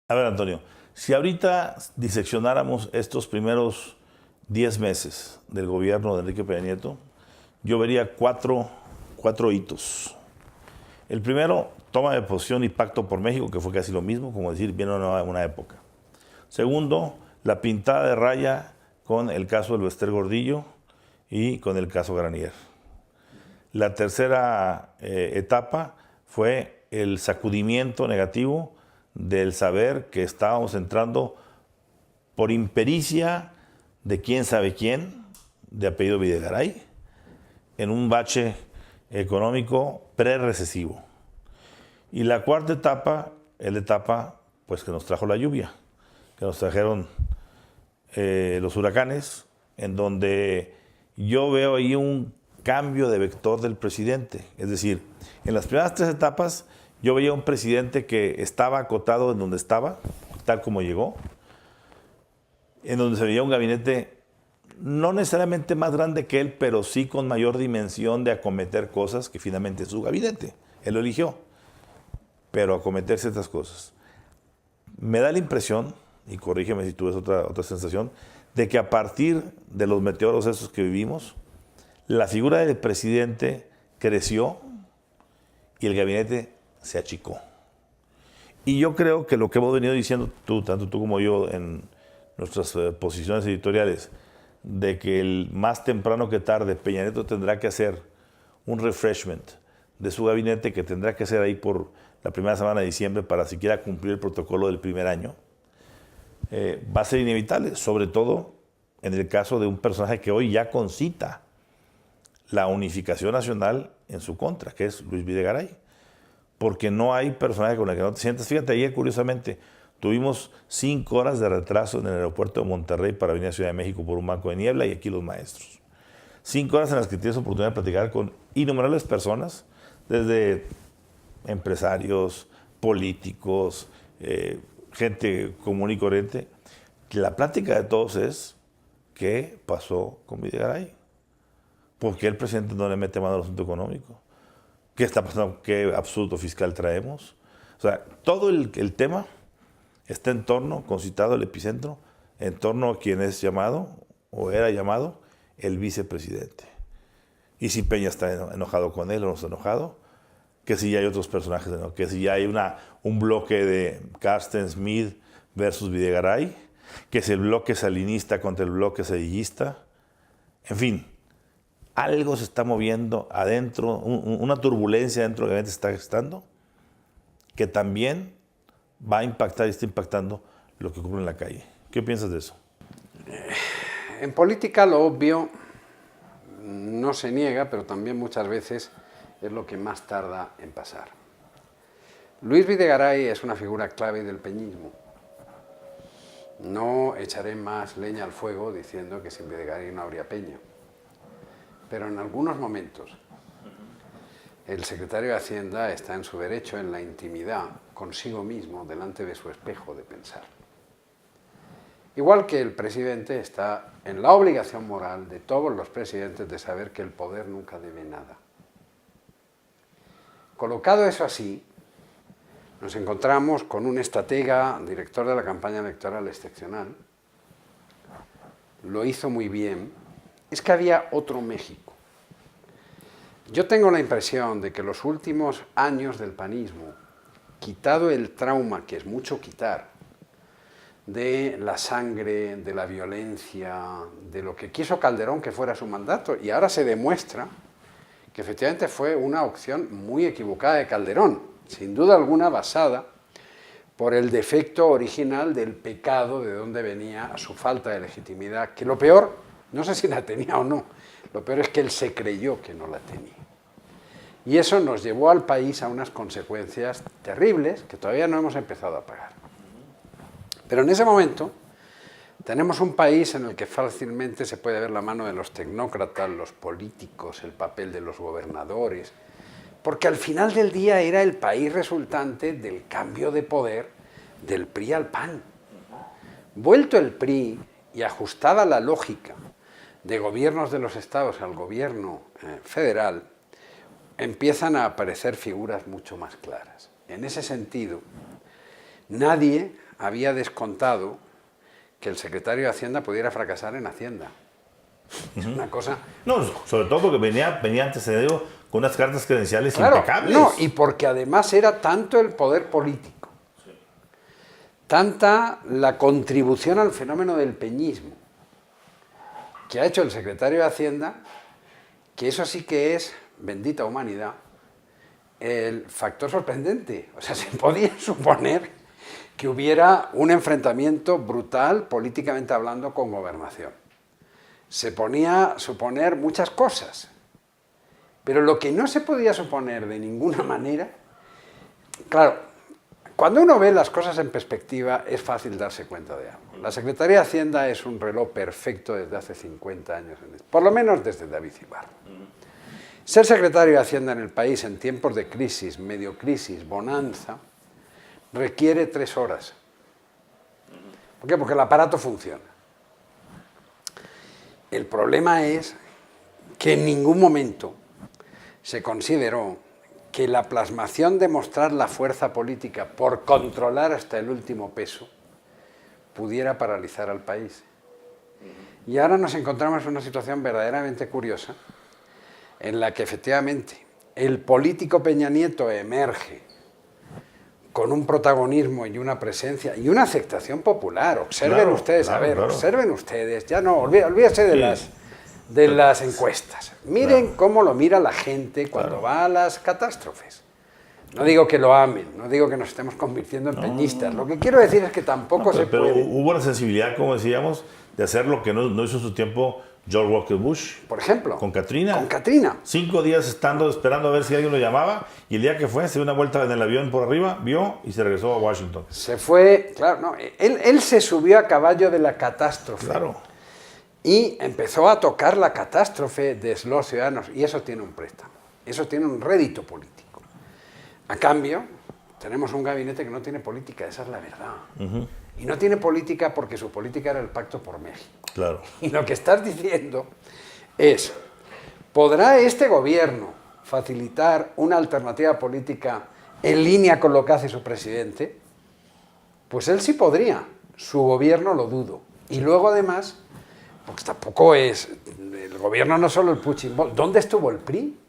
A ver, Antonio, si ahorita diseccionáramos estos primeros 10 meses del gobierno de Enrique Peña Nieto, yo vería cuatro hitos. El primero, toma de posición y pacto por México, que fue casi lo mismo, como decir, viene una época. Segundo, la pintada de raya con el caso del Bester Gordillo y con el caso Granier. La tercera etapa fue el sacudimiento negativo del saber que estábamos entrando por impericia de quién sabe quién, de apellido Videgaray, en un bache económico pre-recesivo. Y la cuarta etapa es la etapa pues, que nos trajo la lluvia, que nos trajeron los huracanes, en donde yo veo ahí un cambio de vector del presidente. Es decir, en las primeras tres etapas yo veía un presidente que estaba acotado en donde estaba, tal como llegó, en donde se veía un gabinete no necesariamente más grande que él, pero sí con mayor dimensión de acometer cosas que finalmente es su gabinete. Él lo eligió, pero acometer ciertas cosas. Me da la impresión, y corrígeme si tú ves otra sensación, de que a partir de los meteoros esos que vivimos, la figura del presidente creció y el gabinete se achicó. Y yo creo que lo que hemos venido diciendo tú, tanto tú como yo, en nuestras posiciones editoriales, de que el más temprano que tarde Peña Nieto tendrá que hacer un refreshment de su gabinete, que tendrá que hacer ahí por la primera semana de diciembre para siquiera cumplir el protocolo del primer año, va a ser inevitable, sobre todo en el caso de un personaje que hoy ya concita la unificación nacional en su contra, que es Luis Videgaray. Porque no hay personaje con el que no te sientas. Fíjate, ayer curiosamente tuvimos 5 horas de retraso en el aeropuerto de Monterrey para venir a Ciudad de México por un banco de niebla y aquí los maestros. 5 horas en las que tienes oportunidad de platicar con innumerables personas, desde empresarios, políticos, gente común y corriente. La plática de todos es, ¿qué pasó con Videgaray? ¿Por qué el presidente no le mete mano al asunto económico? ¿Qué está pasando? ¿Qué absurdo fiscal traemos? O sea, todo el tema está en torno, concitado el epicentro, en torno a quien es llamado, o era llamado, el vicepresidente. Y si Peña está enojado con él o no está enojado, que si ya hay otros personajes, ¿no? Que si ya hay un bloque de Carsten Smith versus Videgaray, que es el bloque salinista contra el bloque sedillista. En fin, algo se está moviendo adentro, una turbulencia dentro del gabinete se está gestando, que también va a impactar y está impactando lo que ocurre en la calle. ¿Qué piensas de eso? En política lo obvio no se niega, pero también muchas veces es lo que más tarda en pasar. Luis Videgaray es una figura clave del peñismo. No echaré más leña al fuego diciendo que sin Videgaray no habría Peña. Pero en algunos momentos el secretario de Hacienda está en su derecho, en la intimidad, consigo mismo, delante de su espejo, de pensar. Igual que el presidente está en la obligación moral de todos los presidentes de saber que el poder nunca debe nada. Colocado eso así, nos encontramos con un estratega, director de la campaña electoral excepcional. Lo hizo muy bien. Es que había otro México. Yo tengo la impresión de que los últimos años del panismo, quitado el trauma, que es mucho quitar, de la sangre, de la violencia, de lo que quiso Calderón que fuera su mandato, y ahora se demuestra que efectivamente fue una opción muy equivocada de Calderón, sin duda alguna basada por el defecto original del pecado de donde venía su falta de legitimidad, que lo peor, no sé si la tenía o no, lo peor es que él se creyó que no la tenía. Y eso nos llevó al país a unas consecuencias terribles que todavía no hemos empezado a pagar. Pero en ese momento tenemos un país en el que fácilmente se puede ver la mano de los tecnócratas, los políticos, el papel de los gobernadores, porque al final del día era el país resultante del cambio de poder del PRI al PAN. Vuelto el PRI y ajustada la lógica de gobiernos de los estados al gobierno federal, empiezan a aparecer figuras mucho más claras. En ese sentido, nadie había descontado que el secretario de Hacienda pudiera fracasar en Hacienda. Es una cosa... No, sobre todo porque venía antecedido con unas cartas credenciales Claro, impecables. no, y porque además era tanto el poder político, tanta la contribución al fenómeno del peñismo que ha hecho el secretario de Hacienda, que eso sí que es, bendita humanidad, el factor sorprendente. O sea, se podía suponer que hubiera un enfrentamiento brutal, políticamente hablando, con Gobernación. Se ponía a suponer muchas cosas, pero lo que no se podía suponer de ninguna manera, claro, cuando uno ve las cosas en perspectiva es fácil darse cuenta de algo. La Secretaría de Hacienda es un reloj perfecto desde hace 50 años, por lo menos desde David Ibarra. Ser secretario de Hacienda en el país en tiempos de crisis, medio crisis, bonanza, requiere 3 horas. ¿Por qué? Porque el aparato funciona. El problema es que en ningún momento se consideró que la plasmación de mostrar la fuerza política por controlar hasta el último peso pudiera paralizar al país. Y ahora nos encontramos en una situación verdaderamente curiosa en la que efectivamente el político Peña Nieto emerge con un protagonismo y una presencia y una aceptación popular. Observen Claro, ustedes, claro, a ver, claro. observen ustedes, ya no, olvídese de las encuestas. Miren cómo lo mira la gente cuando va a las catástrofes. No digo que lo amen, no digo que nos estemos convirtiendo en peñistas. Lo que quiero decir es que tampoco se Pero puede. hubo la sensibilidad, como decíamos, de hacer lo que no hizo en su tiempo George Walker Bush. Por ejemplo. Con Katrina. Con Katrina. 5 días esperando a ver si alguien lo llamaba, y el día que fue, se dio una vuelta en el avión por arriba, vio y se regresó a Washington. Se fue, claro, no, él se subió a caballo de la catástrofe. Claro. Y empezó a tocar la catástrofe de los ciudadanos, y eso tiene un préstamo, eso tiene un rédito político. A cambio, tenemos un gabinete que no tiene política, esa es la verdad. Y no tiene política porque su política era el Pacto por México. Claro. Y lo que estás diciendo es, ¿podrá este gobierno facilitar una alternativa política en línea con lo que hace su presidente? Pues él sí podría, su gobierno lo dudo. Y luego además, porque tampoco es, el gobierno no solo el punching ball, ¿dónde estuvo el PRI?